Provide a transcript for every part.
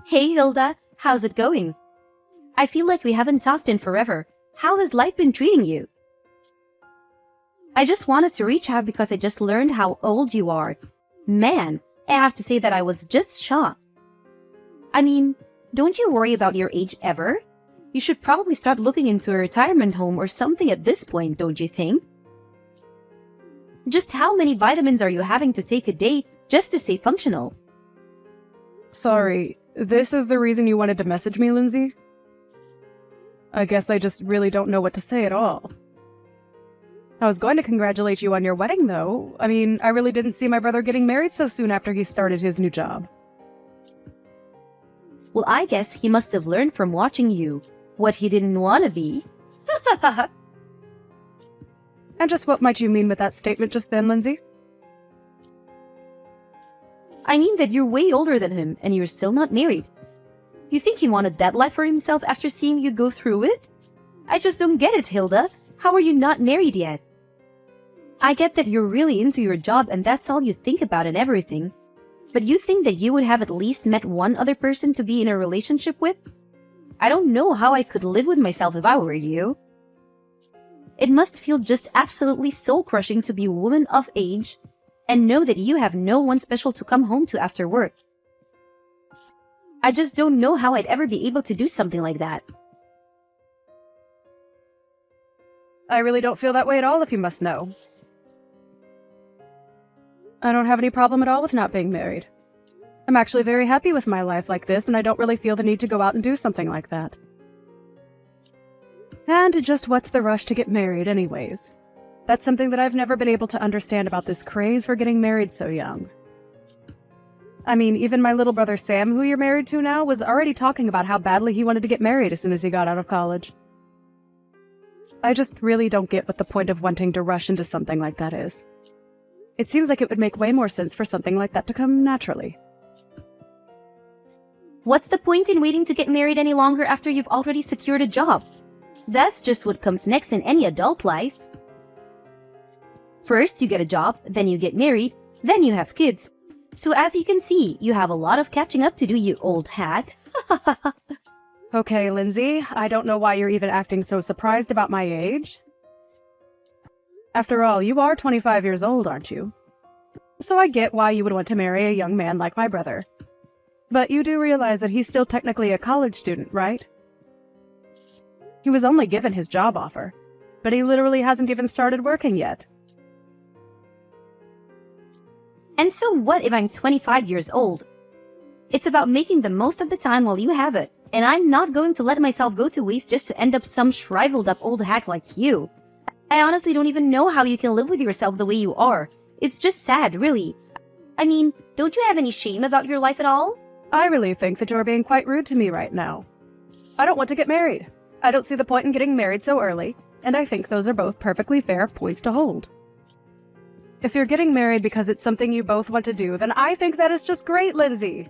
Hey Hilda, how's it going? I feel like we haven't talked in forever. How has life been treating you? I just wanted to reach out because I just learned how old you are. Man, I have to say that I was just shocked. I mean, don't you worry about your age ever? You should probably start looking into a retirement home or something at this point, don't you think? Just how many vitamins are you having to take a day just to stay functional? Sorry, this is the reason you wanted to message me, Lindsay? I guess I just really don't know what to say at all. I was going to congratulate you on your wedding, though. I mean, I really didn't see my brother getting married so soon after he started his new job. Well, I guess he must have learned from watching you what he didn't want to be. And just what might you mean with that statement just then, Lindsay? I mean that you're way older than him and you're still not married. You think he wanted that life for himself after seeing you go through it? I just don't get it, Hilda. How are you not married yet? I get that you're really into your job and that's all you think about and everything. But you think that you would have at least met one other person to be in a relationship with? I don't know how I could live with myself if I were you. It must feel just absolutely soul-crushing to be a woman of age and know that you have no one special to come home to after work. I just don't know how I'd ever be able to do something like that. I really don't feel that way at all, if you must know. I don't have any problem at all with not being married. I'm actually very happy with my life like this, and I don't really feel the need to go out and do something like that. And just what's the rush to get married anyways? That's something that I've never been able to understand about this craze for getting married so young. I mean, even my little brother Sam, who you're married to now, was already talking about how badly he wanted to get married as soon as he got out of college. I just really don't get what the point of wanting to rush into something like that is. It seems like it would make way more sense for something like that to come naturally. What's the point in waiting to get married any longer after you've already secured a job? That's just what comes next in any adult life. First, you get a job, then you get married, then you have kids. So as you can see, you have a lot of catching up to do, you old hag. Okay, Lindsay, I don't know why you're even acting so surprised about my age. After all, you are 25 years old, aren't you? So I get why you would want to marry a young man like my brother. But you do realize that he's still technically a college student, right? He was only given his job offer, but he literally hasn't even started working yet. And so what if I'm 25 years old? It's about making the most of the time while you have it, and I'm not going to let myself go to waste just to end up some shriveled up old hack like you. I honestly don't even know how you can live with yourself the way you are. It's just sad, really. I mean, don't you have any shame about your life at all? I really think that you're being quite rude to me right now. I don't want to get married. I don't see the point in getting married so early, and I think those are both perfectly fair points to hold. If you're getting married because it's something you both want to do, then I think that is just great, Lindsay.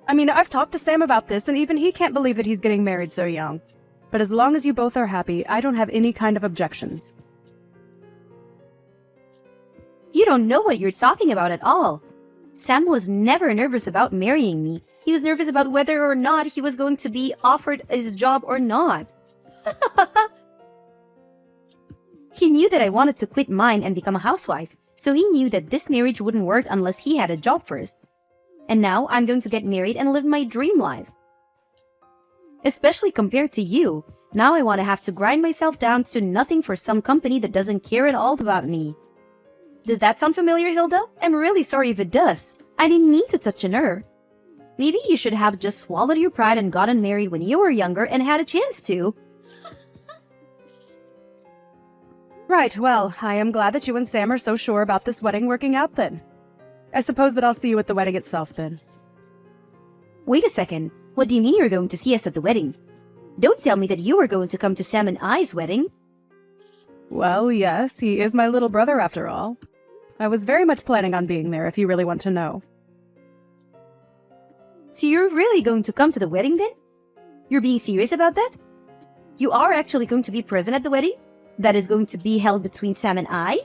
I mean, I've talked to Sam about this, and even he can't believe that he's getting married so young. But as long as you both are happy, I don't have any kind of objections. You don't know what you're talking about at all. Sam was never nervous about marrying me. He was nervous about whether or not he was going to be offered his job or not. He knew that I wanted to quit mine and become a housewife, so he knew that this marriage wouldn't work unless he had a job first. And now I'm going to get married and live my dream life. Especially compared to you, now I want to have to grind myself down to nothing for some company that doesn't care at all about me. Does that sound familiar, Hilda? I'm really sorry if it does. I didn't mean to touch a nerve. Maybe you should have just swallowed your pride and gotten married when you were younger and had a chance to. Right, well, I am glad that you and Sam are so sure about this wedding working out then. I suppose that I'll see you at the wedding itself then. Wait a second. What do you mean you're going to see us at the wedding? Don't tell me that you are going to come to Sam and I's wedding. Well, yes, he is my little brother after all. I was very much planning on being there if you really want to know. So you're really going to come to the wedding then? You're being serious about that? You are actually going to be present at the wedding? That is going to be held between Sam and I?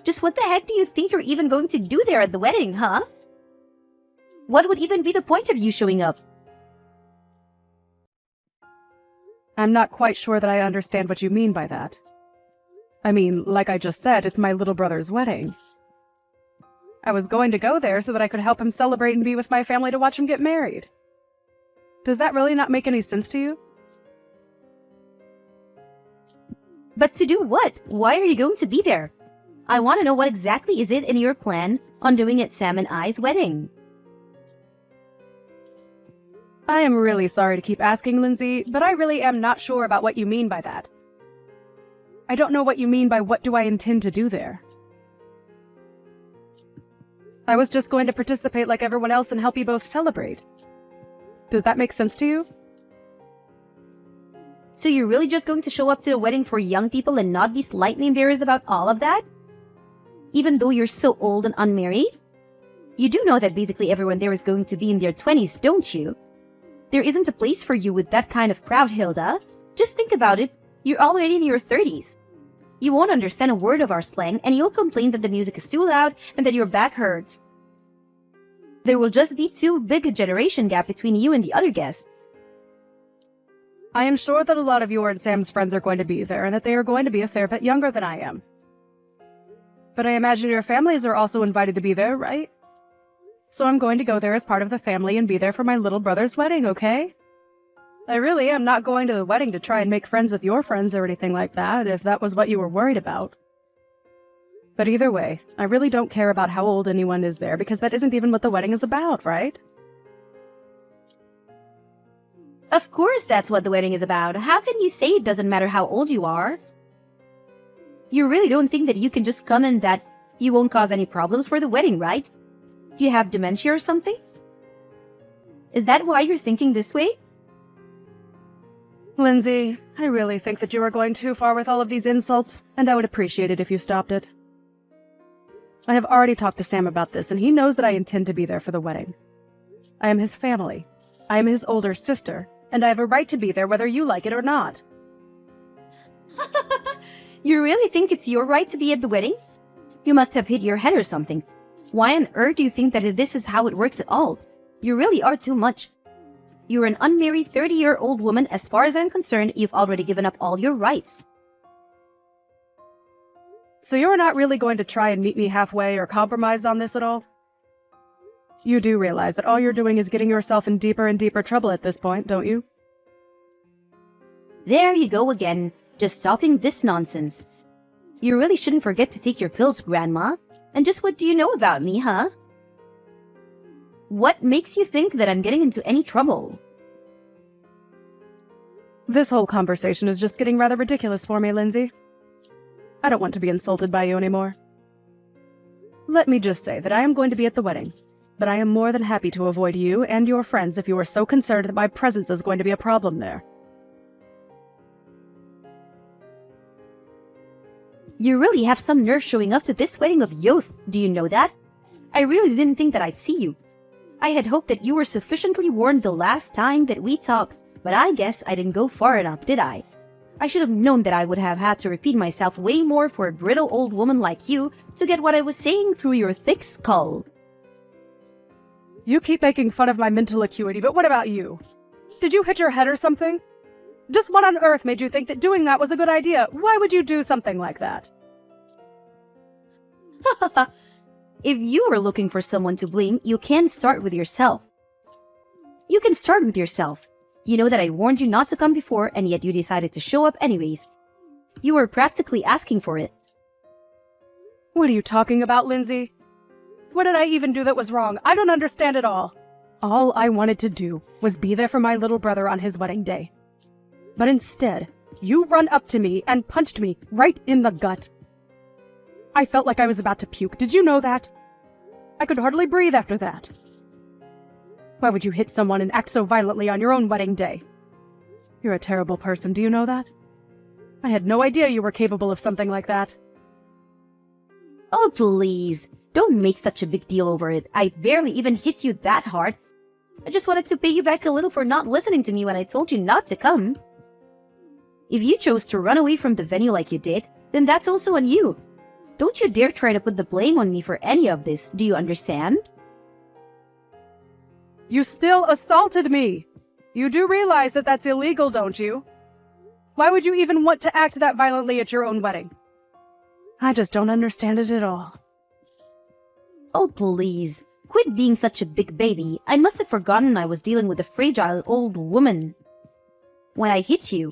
Just what the heck do you think you're even going to do there at the wedding, huh? What would even be the point of you showing up? I'm not quite sure that I understand what you mean by that. I mean, like I just said, it's my little brother's wedding. I was going to go there so that I could help him celebrate and be with my family to watch him get married. Does that really not make any sense to you? But to do what? Why are you going to be there? I want to know what exactly is it in your plan on doing at Sam and I's wedding. I am really sorry to keep asking, Lindsay, but I really am not sure about what you mean by that. I don't know what you mean by what do I intend to do there. I was just going to participate like everyone else and help you both celebrate. Does that make sense to you? So you're really just going to show up to a wedding for young people and not be slightly embarrassed about all of that? Even though you're so old and unmarried? You do know that basically everyone there is going to be in their 20s, don't you? There isn't a place for you with that kind of crowd, Hilda. Just think about it. You're already in your 30s. You won't understand a word of our slang, and you'll complain that the music is too loud and that your back hurts. There will just be too big a generation gap between you and the other guests. I am sure that a lot of your and Sam's friends are going to be there and that they are going to be a fair bit younger than I am. But I imagine your families are also invited to be there, right? So I'm going to go there as part of the family and be there for my little brother's wedding, okay? I really am not going to the wedding to try and make friends with your friends or anything like that, if that was what you were worried about. But either way, I really don't care about how old anyone is there because that isn't even what the wedding is about, right? Of course that's what the wedding is about. How can you say it doesn't matter how old you are? You really don't think that you can just come and that you won't cause any problems for the wedding, right? Do you have dementia or something? Is that why you're thinking this way? Lindsay, I really think that you are going too far with all of these insults, and I would appreciate it if you stopped it. I have already talked to Sam about this, and he knows that I intend to be there for the wedding. I am his family. I am his older sister, and I have a right to be there whether you like it or not. You really think it's your right to be at the wedding? You must have hit your head or something. Why on earth do you think that this is how it works at all? You really are too much. You're an unmarried 30-year-old woman. As far as I'm concerned, you've already given up all your rights. So you're not really going to try and meet me halfway or compromise on this at all? You do realize that all you're doing is getting yourself in deeper and deeper trouble at this point, don't you? There you go again, just talking this nonsense. You really shouldn't forget to take your pills, Grandma. And just what do you know about me, huh? What makes you think that I'm getting into any trouble? This whole conversation is just getting rather ridiculous for me, Lindsay. I don't want to be insulted by you anymore. Let me just say that I am going to be at the wedding, but I am more than happy to avoid you and your friends if you are so concerned that my presence is going to be a problem there. You really have some nerve showing up to this wedding of youth, do you know that? I really didn't think that I'd see you. I had hoped that you were sufficiently warned the last time that we talked, but I guess I didn't go far enough, did I? I should have known that I would have had to repeat myself way more for a brittle old woman like you to get what I was saying through your thick skull. You keep making fun of my mental acuity, but what about you? Did you hit your head or something? Just what on earth made you think that doing that was a good idea? Why would you do something like that? If you are looking for someone to blame, you can start with yourself. You can start with yourself. You know that I warned you not to come before, and yet you decided to show up anyways. You were practically asking for it. What are you talking about, Lindsay? What did I even do that was wrong? I don't understand it all. All I wanted to do was be there for my little brother on his wedding day. But instead, you run up to me and punched me right in the gut. I felt like I was about to puke. Did you know that? I could hardly breathe after that. Why would you hit someone and act so violently on your own wedding day? You're a terrible person, do you know that? I had no idea you were capable of something like that. Oh, please. Don't make such a big deal over it. I barely even hit you that hard. I just wanted to pay you back a little for not listening to me when I told you not to come. If you chose to run away from the venue like you did, then that's also on you. Don't you dare try to put the blame on me for any of this, do you understand? You still assaulted me! You do realize that that's illegal, don't you? Why would you even want to act that violently at your own wedding? I just don't understand it at all. Oh, please. Quit being such a big baby. I must have forgotten I was dealing with a fragile old woman when I hit you.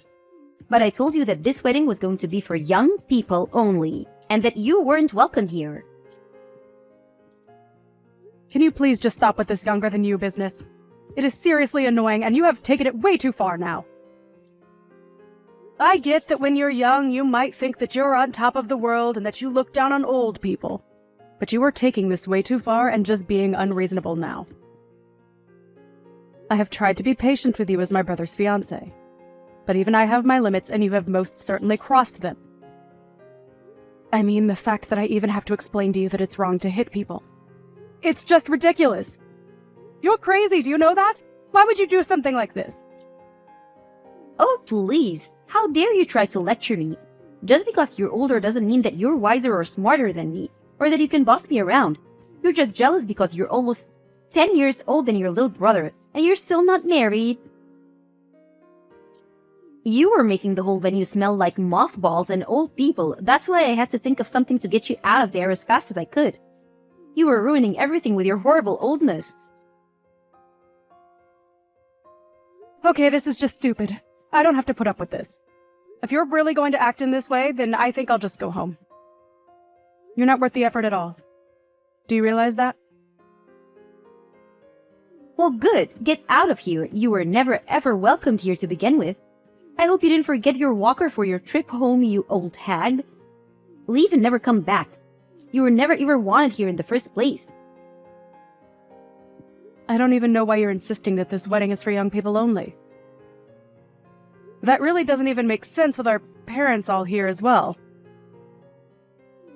But I told you that this wedding was going to be for young people only, and that you weren't welcome here. Can you please just stop with this younger-than-you business? It is seriously annoying, and you have taken it way too far now. I get that when you're young, you might think that you're on top of the world and that you look down on old people. But you are taking this way too far and just being unreasonable now. I have tried to be patient with you as my brother's fiancé. But even I have my limits, and you have most certainly crossed them. I mean, the fact that I even have to explain to you that it's wrong to hit people. It's just ridiculous. You're crazy, do you know that? Why would you do something like this? Oh, please. How dare you try to lecture me? Just because you're older doesn't mean that you're wiser or smarter than me, or that you can boss me around. You're just jealous because you're almost 10 years older than your little brother, and you're still not married. You were making the whole venue smell like mothballs and old people. That's why I had to think of something to get you out of there as fast as I could. You were ruining everything with your horrible oldness. Okay, this is just stupid. I don't have to put up with this. If you're really going to act in this way, then I think I'll just go home. You're not worth the effort at all. Do you realize that? Well, good. Get out of here. You were never ever welcomed here to begin with. I hope you didn't forget your walker for your trip home, you old hag. Leave and never come back. You were never even wanted here in the first place. I don't even know why you're insisting that this wedding is for young people only. That really doesn't even make sense with our parents all here as well.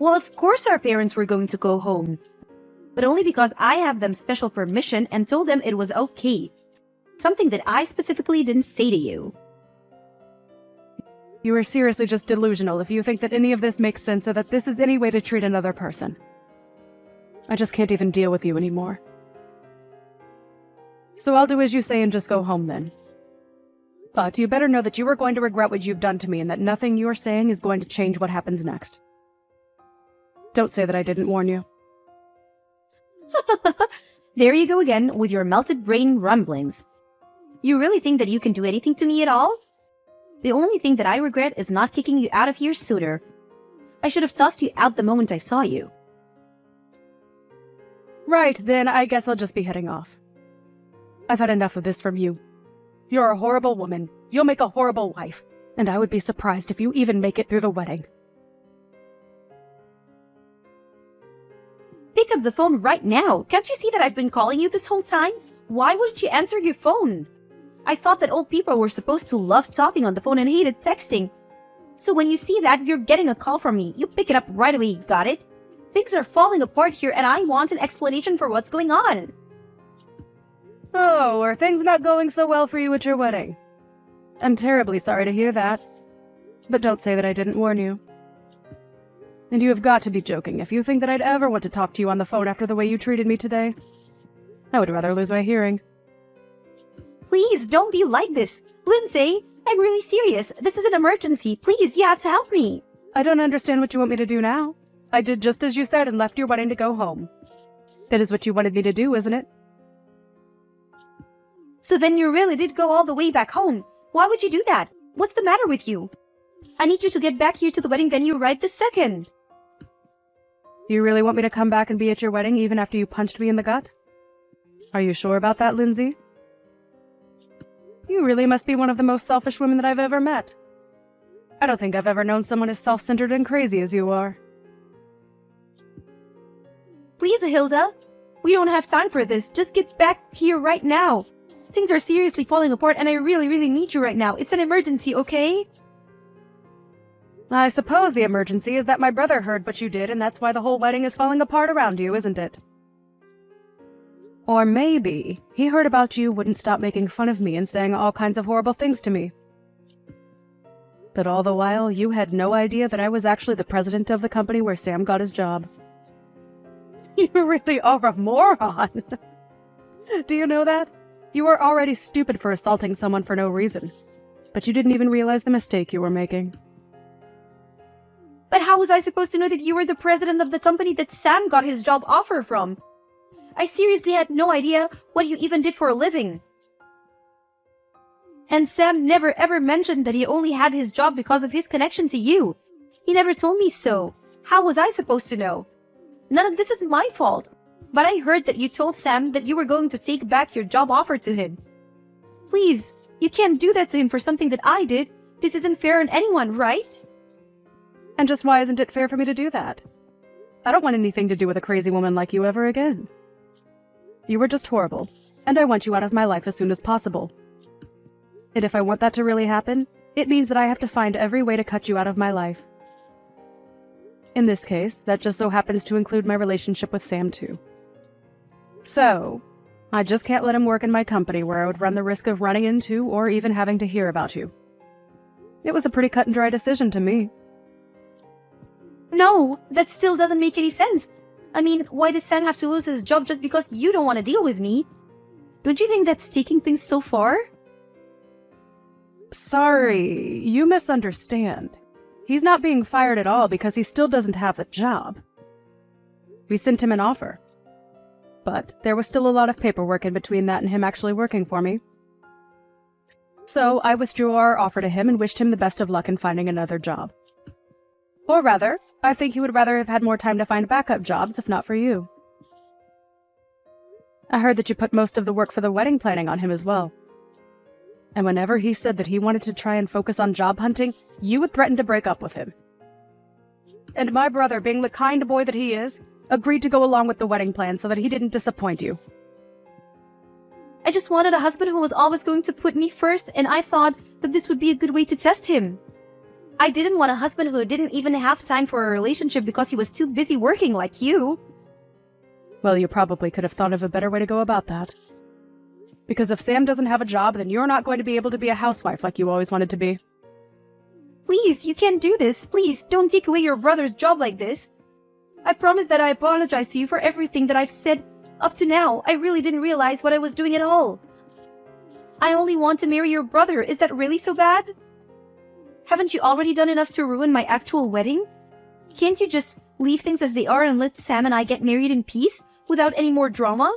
Well, of course our parents were going to go home. But only because I have them special permission and told them it was okay. Something that I specifically didn't say to you. You are seriously just delusional if you think that any of this makes sense or that this is any way to treat another person. I just can't even deal with you anymore. So I'll do as you say and just go home then. But you better know that you are going to regret what you've done to me and that nothing you're saying is going to change what happens next. Don't say that I didn't warn you. There you go again with your melted brain rumblings. You really think that you can do anything to me at all? The only thing that I regret is not kicking you out of here sooner. I should have tossed you out the moment I saw you. Right, then I guess I'll just be heading off. I've had enough of this from you. You're a horrible woman. You'll make a horrible wife. And I would be surprised if you even make it through the wedding. Pick up the phone right now. Can't you see that I've been calling you this whole time? Why wouldn't you answer your phone? I thought that old people were supposed to love talking on the phone and hated texting. So when you see that you're getting a call from me, you pick it up right away, got it? Things are falling apart here and I want an explanation for what's going on. Oh, are things not going so well for you at your wedding? I'm terribly sorry to hear that. But don't say that I didn't warn you. And you have got to be joking if you think that I'd ever want to talk to you on the phone after the way you treated me today. I would rather lose my hearing. Please, don't be like this. Lindsay, I'm really serious. This is an emergency. Please, you have to help me. I don't understand what you want me to do now. I did just as you said and left your wedding to go home. That is what you wanted me to do, isn't it? So then you really did go all the way back home. Why would you do that? What's the matter with you? I need you to get back here to the wedding venue right this second. Do you really want me to come back and be at your wedding even after you punched me in the gut? Are you sure about that, Lindsay? You really must be one of the most selfish women that I've ever met. I don't think I've ever known someone as self-centered and crazy as you are. Please, Hilda. We don't have time for this. Just get back here right now. Things are seriously falling apart and I really, really need you right now. It's an emergency, okay? I suppose the emergency is that my brother heard what you did and that's why the whole wedding is falling apart around you, isn't it? Or maybe he heard about you wouldn't stop making fun of me and saying all kinds of horrible things to me. But all the while, you had no idea that I was actually the president of the company where Sam got his job. You really are a moron. Do you know that? You were already stupid for assaulting someone for no reason. But you didn't even realize the mistake you were making. But how was I supposed to know that you were the president of the company that Sam got his job offer from? I seriously had no idea what you even did for a living. And Sam never ever mentioned that he only had his job because of his connection to you. He never told me so. How was I supposed to know? None of this is my fault. But I heard that you told Sam that you were going to take back your job offer to him. Please, you can't do that to him for something that I did. This isn't fair on anyone, right? And just why isn't it fair for me to do that? I don't want anything to do with a crazy woman like you ever again. You were just horrible, and I want you out of my life as soon as possible. And if I want that to really happen, it means that I have to find every way to cut you out of my life. In this case, that just so happens to include my relationship with Sam too. So, I just can't let him work in my company where I would run the risk of running into or even having to hear about you. It was a pretty cut and dry decision to me. No, that still doesn't make any sense. I mean, why does Sam have to lose his job just because you don't want to deal with me? Don't you think that's taking things so far? Sorry, you misunderstand. He's not being fired at all because he still doesn't have the job. We sent him an offer. But there was still a lot of paperwork in between that and him actually working for me. So I withdrew our offer to him and wished him the best of luck in finding another job. Or rather, I think he would rather have had more time to find backup jobs if not for you. I heard that you put most of the work for the wedding planning on him as well. And whenever he said that he wanted to try and focus on job hunting, you would threaten to break up with him. And my brother, being the kind boy that he is, agreed to go along with the wedding plan so that he didn't disappoint you. I just wanted a husband who was always going to put me first, and I thought that this would be a good way to test him. I didn't want a husband who didn't even have time for a relationship because he was too busy working like you. Well, you probably could have thought of a better way to go about that. Because if Sam doesn't have a job, then you're not going to be able to be a housewife like you always wanted to be. Please, you can't do this. Please, don't take away your brother's job like this. I promise that I apologize to you for everything that I've said up to now. I really didn't realize what I was doing at all. I only want to marry your brother. Is that really so bad? Haven't you already done enough to ruin my actual wedding? Can't you just leave things as they are and let Sam and I get married in peace without any more drama?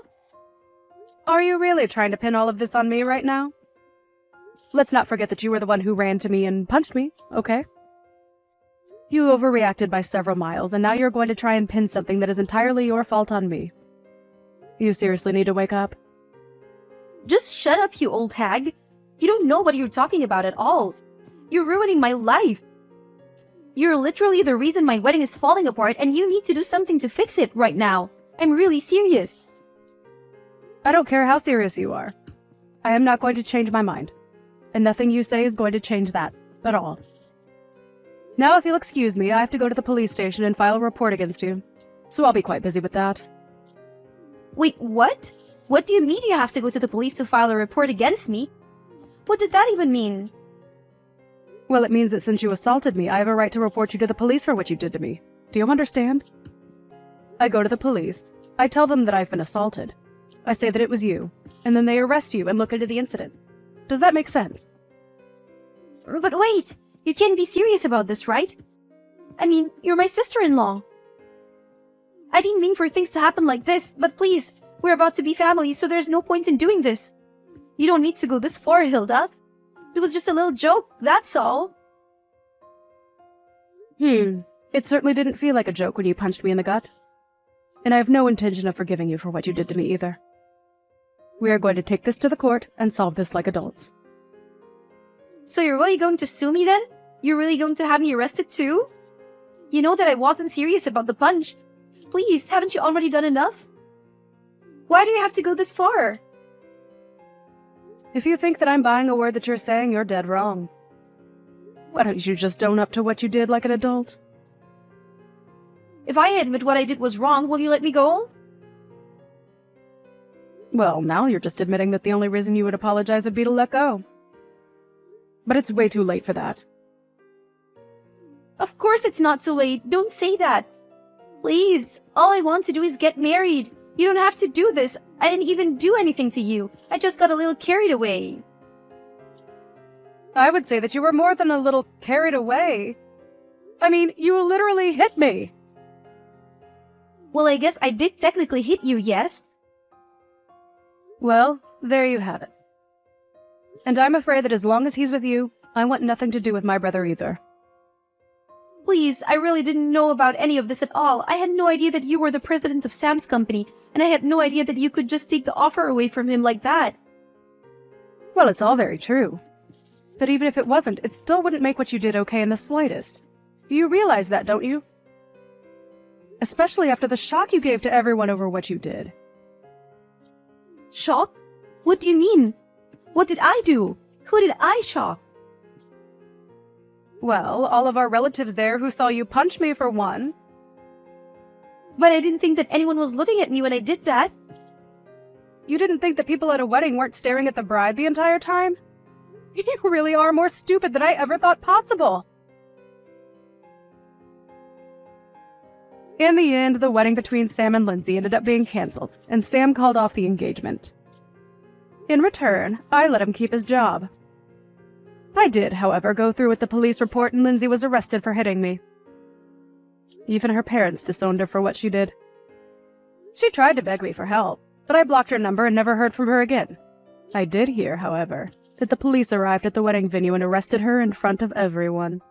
Are you really trying to pin all of this on me right now? Let's not forget that you were the one who ran to me and punched me, okay? You overreacted by several miles, and now you're going to try and pin something that is entirely your fault on me. You seriously need to wake up. Just shut up, you old hag. You don't know what you're talking about at all. You're ruining my life. You're literally the reason my wedding is falling apart, and you need to do something to fix it right now. I'm really serious. I don't care how serious you are. I am not going to change my mind. And nothing you say is going to change that at all. Now, if you'll excuse me, I have to go to the police station and file a report against you. So I'll be quite busy with that. Wait, what? What do you mean you have to go to the police to file a report against me? What does that even mean? Well, it means that since you assaulted me, I have a right to report you to the police for what you did to me. Do you understand? I go to the police. I tell them that I've been assaulted. I say that it was you, and then they arrest you and look into the incident. Does that make sense? But wait! You can't be serious about this, right? I mean, you're my sister-in-law. I didn't mean for things to happen like this, but please, we're about to be family, so there's no point in doing this. You don't need to go this far, Hilda. It was just a little joke, that's all. It certainly didn't feel like a joke when you punched me in the gut. And I have no intention of forgiving you for what you did to me either. We are going to take this to the court and solve this like adults. So you're really going to sue me then? You're really going to have me arrested too? You know that I wasn't serious about the punch. Please, haven't you already done enough? Why do you have to go this far? If you think that I'm buying a word that you're saying, you're dead wrong. Why don't you just own up to what you did like an adult? If I admit what I did was wrong, will you let me go? Well, now you're just admitting that the only reason you would apologize would be to let go. But it's way too late for that. Of course it's not too late. Don't say that. Please, all I want to do is get married. You don't have to do this. I didn't even do anything to you. I just got a little carried away. I would say that you were more than a little carried away. I mean, you literally hit me. Well, I guess I did technically hit you, yes? Well, there you have it. And I'm afraid that as long as he's with you, I want nothing to do with my brother either. Please, I really didn't know about any of this at all. I had no idea that you were the president of Sam's company, and I had no idea that you could just take the offer away from him like that. Well, it's all very true. But even if it wasn't, it still wouldn't make what you did okay in the slightest. You realize that, don't you? Especially after the shock you gave to everyone over what you did. Shock? What do you mean? What did I do? Who did I shock? Well, all of our relatives there who saw you punch me for one. But I didn't think that anyone was looking at me when I did that. You didn't think that people at a wedding weren't staring at the bride the entire time? You really are more stupid than I ever thought possible. In the end, the wedding between Sam and Lindsay ended up being cancelled, and Sam called off the engagement. In return, I let him keep his job. I did, however, go through with the police report, and Lindsay was arrested for hitting me. Even her parents disowned her for what she did. She tried to beg me for help, but I blocked her number and never heard from her again. I did hear, however, that the police arrived at the wedding venue and arrested her in front of everyone.